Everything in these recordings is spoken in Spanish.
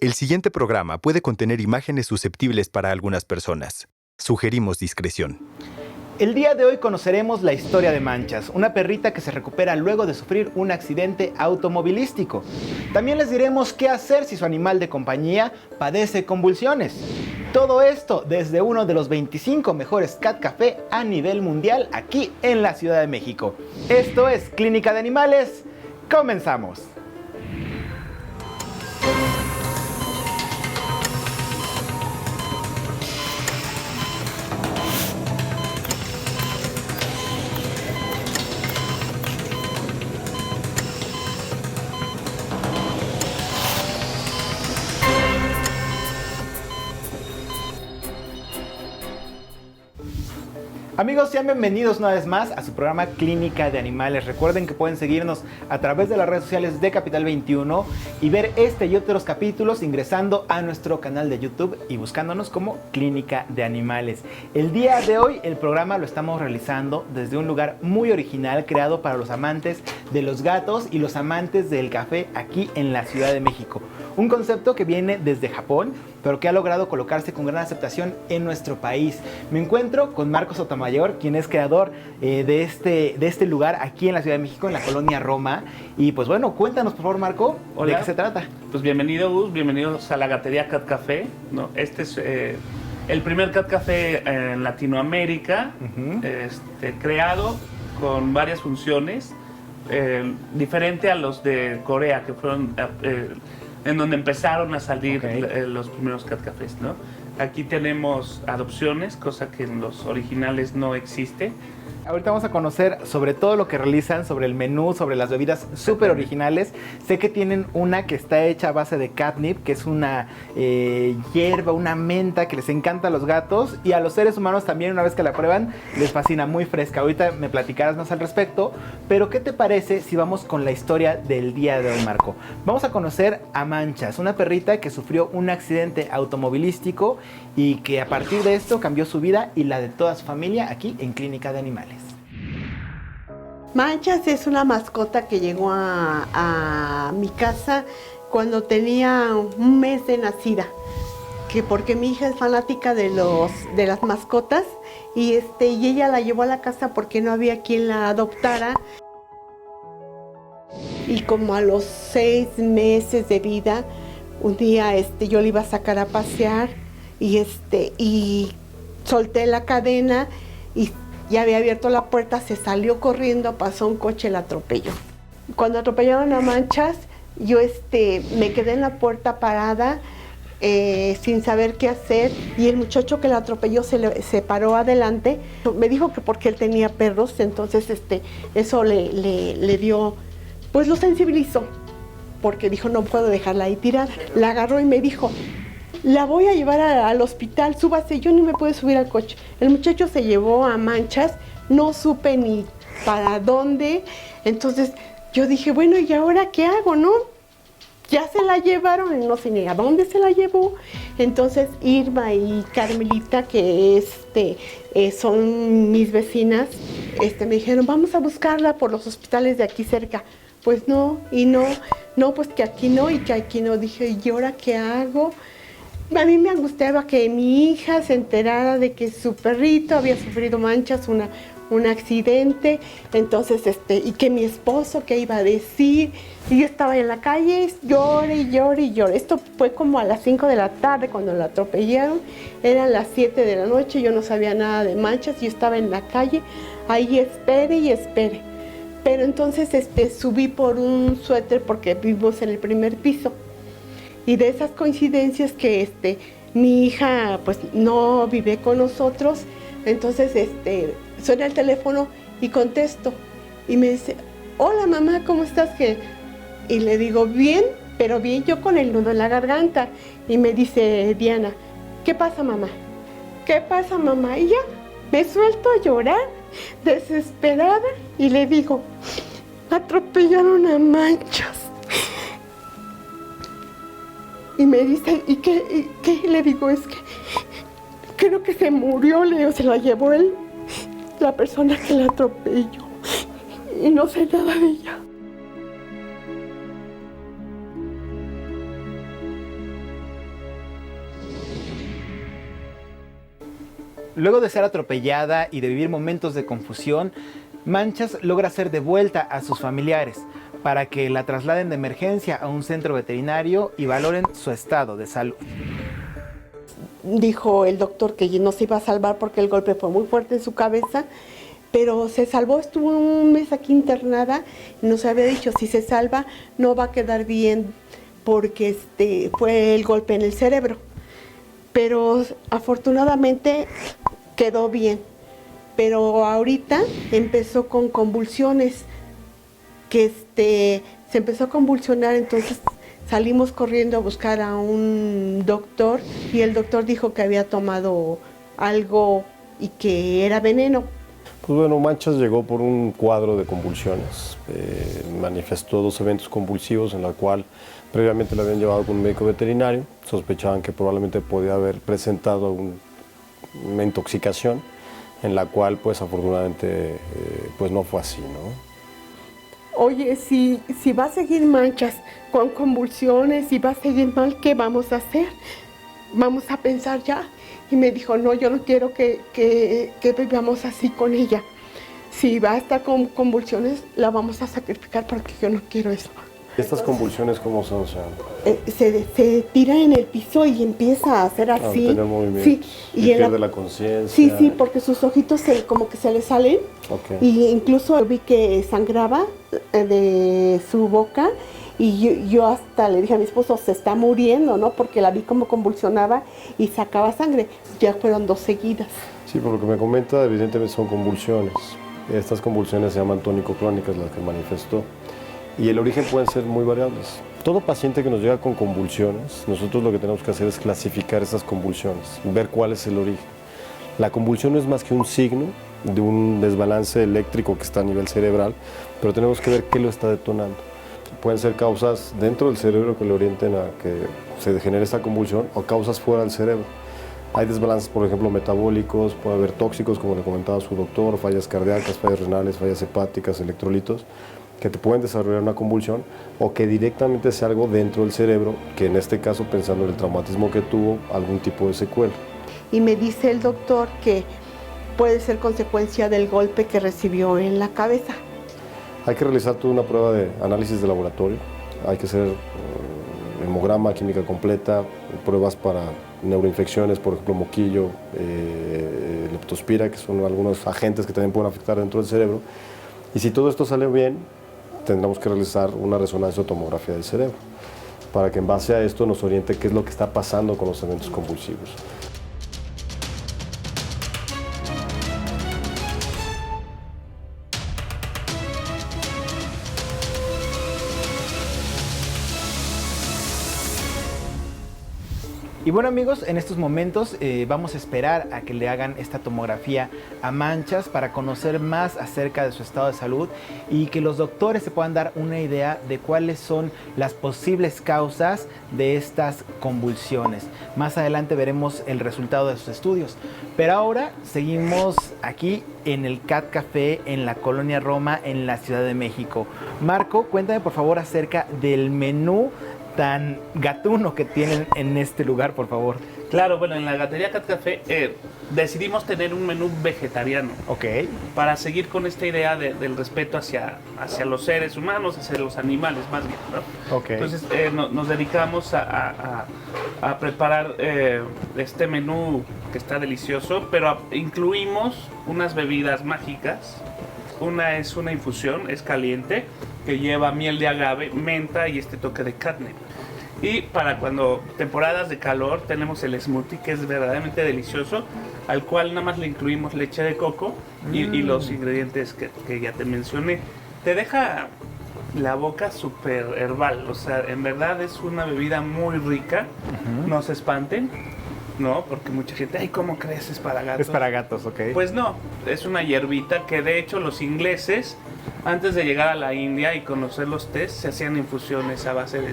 El siguiente programa puede contener imágenes susceptibles para algunas personas. Sugerimos discreción. El día de hoy conoceremos la historia de Manchas, una perrita que se recupera luego de sufrir un accidente automovilístico. También les diremos qué hacer si su animal de compañía padece convulsiones. Todo esto desde uno de los 25 mejores cat café a nivel mundial aquí en la Ciudad de México. Esto es Clínica de Animales. ¡Comenzamos! Amigos, sean bienvenidos una vez más a su programa Clínica de Animales. Recuerden que pueden seguirnos a través de las redes sociales de Capital 21 y ver este y otros capítulos ingresando a nuestro canal de YouTube y buscándonos como Clínica de Animales. El día de hoy el programa lo estamos realizando desde un lugar muy original creado para los amantes de los gatos y los amantes del café aquí en la Ciudad de México. Un concepto que viene desde Japón, pero que ha logrado colocarse con gran aceptación en nuestro país. Me encuentro con Marcos Sotomayor, quien es creador de este lugar aquí en la Ciudad de México, en la colonia Roma. Y pues bueno, cuéntanos por favor, Marco, Hola. ¿de qué se trata? Pues bienvenidos a la Gatería Cat Café, ¿no? Este es el primer Cat Café en Latinoamérica, creado con varias funciones, diferente a los de Corea, que fueron en donde empezaron a salir los primeros cat cafés, ¿no? Aquí tenemos adopciones, cosa que en los originales no existe. Ahorita vamos a conocer sobre todo lo que realizan, sobre el menú, sobre las bebidas súper originales. Sé que tienen una que está hecha a base de catnip, que es una hierba, una menta que les encanta a los gatos y a los seres humanos también. Una vez que la prueban les fascina, muy fresca. Ahorita me platicarás más al respecto, pero ¿qué te parece si vamos con la historia del día de hoy, Marco? Vamos a conocer a Manchas, una perrita que sufrió un accidente automovilístico y que a partir de esto cambió su vida y la de toda su familia aquí en Clínica de Animales. Manchas es una mascota que llegó a mi casa cuando tenía un mes de nacida, porque mi hija es fanática de las mascotas y ella la llevó a la casa porque no había quien la adoptara. Y como a los 6 meses de vida, un día yo le iba a sacar a pasear y solté la cadena y ya había abierto la puerta, se salió corriendo, pasó un coche, la atropelló. Cuando atropellaron a Manchas, yo me quedé en la puerta parada sin saber qué hacer y el muchacho que la atropelló se paró adelante. Me dijo que porque él tenía perros, entonces eso le dio, pues lo sensibilizó, porque dijo no puedo dejarla ahí tirada. La agarró y me dijo, la voy a llevar al hospital, súbase, yo ni me puedo subir al coche. El muchacho se llevó a Manchas, no supe ni para dónde. Entonces yo dije, bueno, ¿y ahora qué hago, no? Ya se la llevaron, no sé ni a dónde se la llevó. Entonces Irma y Carmelita, que son mis vecinas, me dijeron, vamos a buscarla por los hospitales de aquí cerca. Pues no, y no, pues que aquí no y que aquí no. Dije, ¿y ahora qué hago? A mí me angustiaba que mi hija se enterara de que su perrito había sufrido Manchas, un accidente, entonces, y que mi esposo, ¿qué iba a decir? Y yo estaba en la calle, llore y llore y llore. Esto fue como a las 5 de la tarde cuando la atropellaron, eran las 7 de la noche, yo no sabía nada de Manchas, yo estaba en la calle, ahí espere y espere. Pero entonces subí por un suéter porque vivimos en el primer piso. Y de esas coincidencias que mi hija pues no vive con nosotros, entonces suena el teléfono y contesto y me dice, hola mamá, ¿cómo estás? Y le digo, bien, pero bien yo con el nudo en la garganta. Y me dice Diana, ¿qué pasa mamá? ¿Qué pasa mamá? Y ya, me suelto a llorar, desesperada, y le digo, atropellaron a Manchas. Y me dice, ¿y qué? Le digo, es que creo que se murió, le digo, se la llevó la persona que la atropelló. Y no sé nada de ella. Luego de ser atropellada y de vivir momentos de confusión, Manchas logra ser devuelta a sus familiares para que la trasladen de emergencia a un centro veterinario y valoren su estado de salud. Dijo el doctor que no se iba a salvar porque el golpe fue muy fuerte en su cabeza, pero se salvó, estuvo un mes aquí internada y nos había dicho, si se salva no va a quedar bien porque fue el golpe en el cerebro. Pero afortunadamente quedó bien. Pero ahorita empezó con convulsiones, que se empezó a convulsionar, entonces salimos corriendo a buscar a un doctor y el doctor dijo que había tomado algo y que era veneno. Pues bueno, Manchas llegó por un cuadro de convulsiones. Manifestó 2 eventos convulsivos en la cual previamente le habían llevado con un médico veterinario. Sospechaban que probablemente podía haber presentado una intoxicación, en la cual pues afortunadamente pues no fue así, ¿no? Oye, si va a seguir Manchas con convulsiones y va a seguir mal, ¿qué vamos a hacer? Vamos a pensar ya. Y me dijo, no, yo no quiero que vivamos así con ella. Si va a estar con convulsiones, la vamos a sacrificar porque yo no quiero eso. ¿Estas convulsiones cómo son? O sea, se tira en el piso y empieza a hacer así. tener movimientos. Sí. Y pierde la conciencia. Sí, porque sus ojitos como que se le salen. Okay. Y incluso vi que sangraba de su boca. Y yo hasta le dije a mi esposo, se está muriendo, ¿no? Porque la vi como convulsionaba y sacaba sangre. Ya fueron 2 seguidas. Sí, por lo que me comenta, evidentemente son convulsiones. Estas convulsiones se llaman tónico-clónicas, las que manifestó. Y el origen pueden ser muy variables. Todo paciente que nos llega con convulsiones, nosotros lo que tenemos que hacer es clasificar esas convulsiones, ver cuál es el origen. La convulsión no es más que un signo de un desbalance eléctrico que está a nivel cerebral, pero tenemos que ver qué lo está detonando. Pueden ser causas dentro del cerebro que le orienten a que se genere esta convulsión o causas fuera del cerebro. Hay desbalances, por ejemplo, metabólicos, puede haber tóxicos, como le comentaba su doctor, fallas cardíacas, fallas renales, fallas hepáticas, electrolitos, que te pueden desarrollar una convulsión o que directamente sea algo dentro del cerebro, que en este caso, pensando en el traumatismo que tuvo, algún tipo de secuela. Y me dice el doctor que puede ser consecuencia del golpe que recibió en la cabeza. Hay que realizar toda una prueba de análisis de laboratorio, hay que hacer hemograma, química completa, pruebas para neuroinfecciones, por ejemplo moquillo, leptospira, que son algunos agentes que también pueden afectar dentro del cerebro. Y si todo esto sale bien, tendremos que realizar una resonancia o tomografía del cerebro, para que en base a esto nos oriente qué es lo que está pasando con los eventos convulsivos. Y bueno amigos, en estos momentos vamos a esperar a que le hagan esta tomografía a Manchas para conocer más acerca de su estado de salud y que los doctores se puedan dar una idea de cuáles son las posibles causas de estas convulsiones. Más adelante veremos el resultado de sus estudios. Pero ahora seguimos aquí en el Cat Café en la Colonia Roma en la Ciudad de México. Marco, cuéntame por favor acerca del menú tan gatuno que tienen en este lugar, por favor. Claro, bueno, en la Gatería Cat Café decidimos tener un menú vegetariano. Ok. Para seguir con esta idea del respeto hacia los seres humanos, hacia los animales más bien, ¿no? Ok. Entonces nos dedicamos a preparar este menú que está delicioso, pero incluimos unas bebidas mágicas. Una es una infusión, es caliente, que lleva miel de agave, menta y este toque de catnip. Y para cuando temporadas de calor tenemos el smoothie, que es verdaderamente delicioso, al cual nada más le incluimos leche de coco y los ingredientes que ya te mencioné. Te deja la boca súper herbal, o sea, en verdad es una bebida muy rica. No se espanten, ¿no? Porque mucha gente, ay, ¿cómo crees? Es para gatos. Es para gatos, ok. Pues no, es una hierbita que de hecho los ingleses, antes de llegar a la India y conocer los tés, se hacían infusiones a base de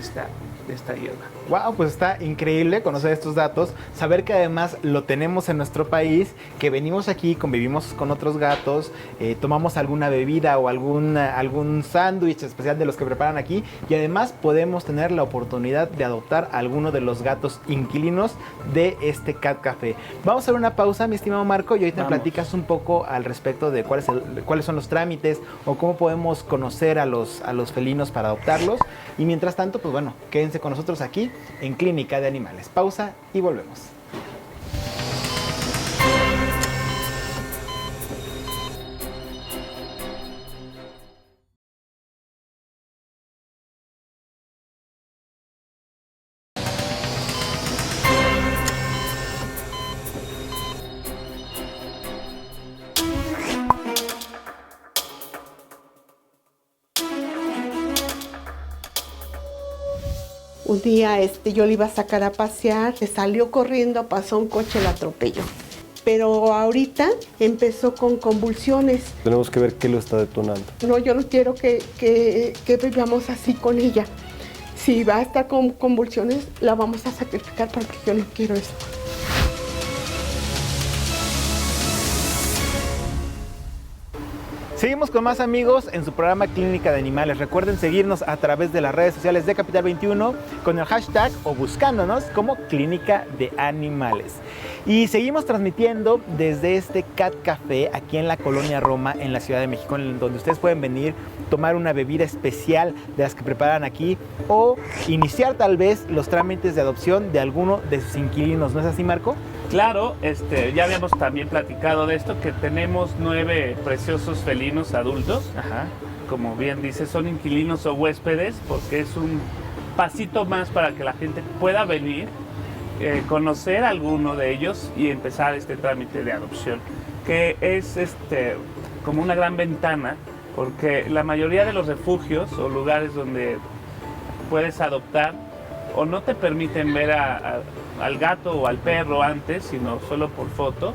esta hierba. Wow, pues está increíble conocer estos datos, saber que además lo tenemos en nuestro país, que venimos aquí, convivimos con otros gatos, tomamos alguna bebida o algún sándwich especial de los que preparan aquí y además podemos tener la oportunidad de adoptar a alguno de los gatos inquilinos de este Cat Café. Vamos a hacer una pausa, mi estimado Marco, y ahorita platicas un poco al respecto de cuáles son los trámites o cómo podemos conocer a los felinos para adoptarlos. Y mientras tanto, pues bueno, quédense con nosotros aquí en Clínica de Animales. Pausa y volvemos. Un día yo le iba a sacar a pasear, se salió corriendo, pasó un coche, la atropelló. Pero ahorita empezó con convulsiones. Tenemos que ver qué lo está detonando. No, yo no quiero que vivamos así con ella. Si va a estar con convulsiones, la vamos a sacrificar porque yo no quiero eso. Seguimos con más amigos en su programa Clínica de Animales. Recuerden seguirnos a través de las redes sociales de Capital 21 con el hashtag o buscándonos como Clínica de Animales. Y seguimos transmitiendo desde este Cat Café aquí en la Colonia Roma, en la Ciudad de México, en donde ustedes pueden venir, tomar una bebida especial de las que preparan aquí o iniciar tal vez los trámites de adopción de alguno de sus inquilinos. ¿No es así, Marco? Claro, ya habíamos también platicado de esto, que tenemos 9 preciosos felinos adultos. Ajá. Como bien dice, son inquilinos o huéspedes, porque es un pasito más para que la gente pueda venir, conocer a alguno de ellos y empezar este trámite de adopción, que es como una gran ventana, porque la mayoría de los refugios o lugares donde puedes adoptar o no te permiten ver al gato o al perro antes, sino solo por foto,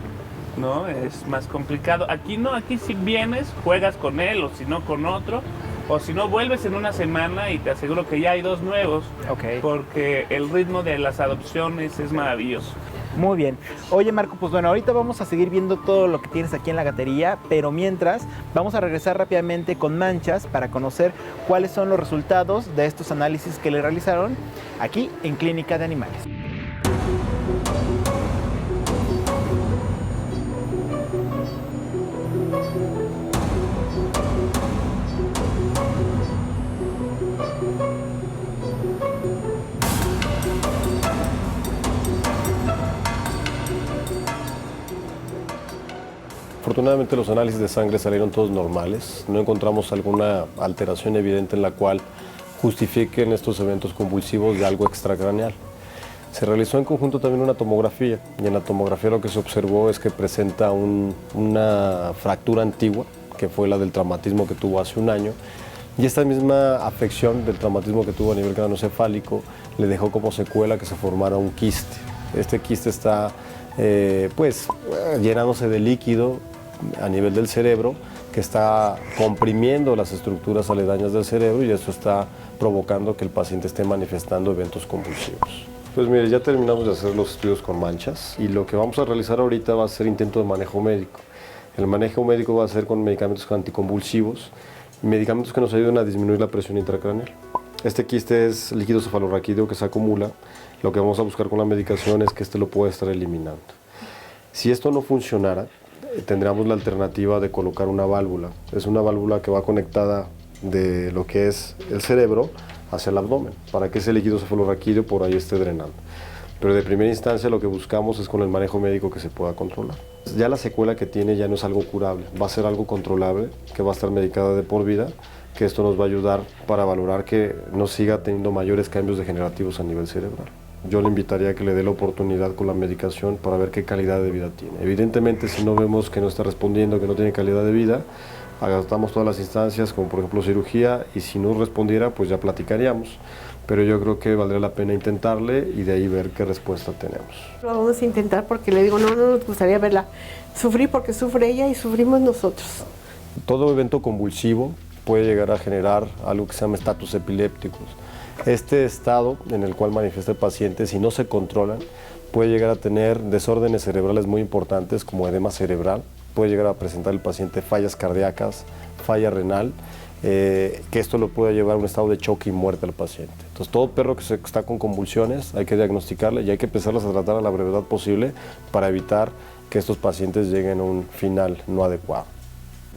¿no? Es más complicado. Aquí no, aquí si vienes, juegas con él o si no con otro, o si no vuelves en una semana y te aseguro que ya hay 2 nuevos, Ok. porque el ritmo de las adopciones es maravilloso. Muy bien. Oye, Marco, pues bueno, ahorita vamos a seguir viendo todo lo que tienes aquí en la gatería, pero mientras vamos a regresar rápidamente con Manchas para conocer cuáles son los resultados de estos análisis que le realizaron aquí en Clínica de Animales. Afortunadamente los análisis de sangre salieron todos normales, no encontramos alguna alteración evidente en la cual justifiquen estos eventos convulsivos de algo extracraneal. Se realizó en conjunto también una tomografía y en la tomografía lo que se observó es que presenta una fractura antigua, que fue la del traumatismo que tuvo hace un año, y esta misma afección del traumatismo que tuvo a nivel craneoencefálico le dejó como secuela que se formara un quiste. Este quiste está llenándose de líquido a nivel del cerebro que está comprimiendo las estructuras aledañas del cerebro y eso está provocando que el paciente esté manifestando eventos convulsivos. Pues mire, ya terminamos de hacer los estudios con Manchas y lo que vamos a realizar ahorita va a ser intento de manejo médico. El manejo médico va a ser con medicamentos anticonvulsivos y medicamentos que nos ayuden a disminuir la presión intracraneal. Este quiste es líquido cefalorraquídeo que se acumula. Lo que vamos a buscar con la medicación es que lo pueda estar eliminando. Si esto no funcionara, tendríamos la alternativa de colocar una válvula. Es una válvula que va conectada de lo que es el cerebro hacia el abdomen, para que ese líquido cefalorraquídeo por ahí esté drenando. Pero de primera instancia lo que buscamos es con el manejo médico que se pueda controlar. Ya la secuela que tiene ya no es algo curable, va a ser algo controlable, que va a estar medicada de por vida, que esto nos va a ayudar para valorar que no siga teniendo mayores cambios degenerativos a nivel cerebral. Yo le invitaría a que le dé la oportunidad con la medicación para ver qué calidad de vida tiene. Evidentemente, si no vemos que no está respondiendo, que no tiene calidad de vida, agotamos todas las instancias, como por ejemplo cirugía, y si no respondiera, pues ya platicaríamos. Pero yo creo que valdría la pena intentarle y de ahí ver qué respuesta tenemos. Lo vamos a intentar porque le digo, no nos gustaría verla sufrir porque sufre ella y sufrimos nosotros. Todo evento convulsivo puede llegar a generar algo que se llama estatus epilépticos. Este estado en el cual manifiesta el paciente, si no se controlan, puede llegar a tener desórdenes cerebrales muy importantes como edema cerebral, puede llegar a presentar el paciente fallas cardíacas, falla renal, que esto lo puede llevar a un estado de choque y muerte al paciente. Entonces, todo perro que está con convulsiones hay que diagnosticarle y hay que empezarlas a tratar a la brevedad posible para evitar que estos pacientes lleguen a un final no adecuado.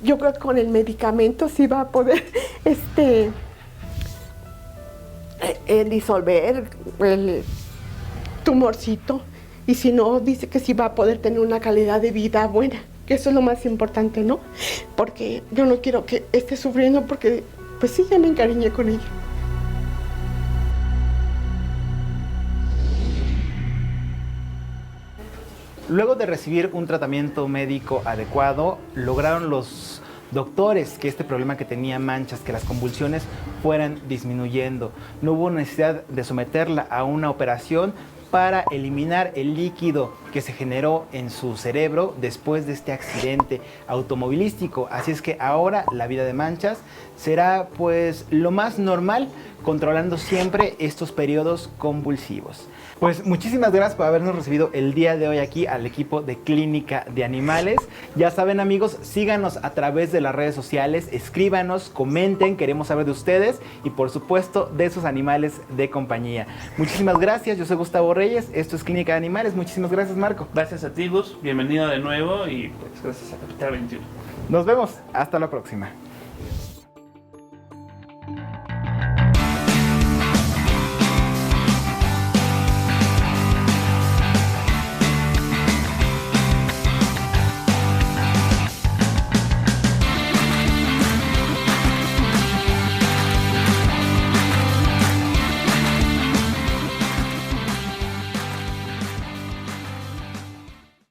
Yo creo que con el medicamento sí va a poder disolver el tumorcito, y si no, dice que sí va a poder tener una calidad de vida buena, que eso es lo más importante, ¿no? Porque yo no quiero que esté sufriendo, porque pues sí, ya me encariñé con ella. Luego de recibir un tratamiento médico adecuado, lograron los doctores que este problema que tenía manchas, que las convulsiones fueran disminuyendo. No hubo necesidad de someterla a una operación para eliminar el líquido que se generó en su cerebro después de este accidente automovilístico. Así es que ahora la vida de Manchas será pues lo más normal, controlando siempre estos periodos convulsivos. Pues muchísimas gracias por habernos recibido el día de hoy aquí al equipo de Clínica de Animales. Ya saben, amigos, síganos a través de las redes sociales, escríbanos, comenten, queremos saber de ustedes y por supuesto de sus animales de compañía. Muchísimas gracias, yo soy Gustavo Reyes, esto es Clínica de Animales. Muchísimas gracias, Marco. Gracias a ti, Gus. Bienvenido de nuevo y pues gracias a Capital 21. Nos vemos, hasta la próxima.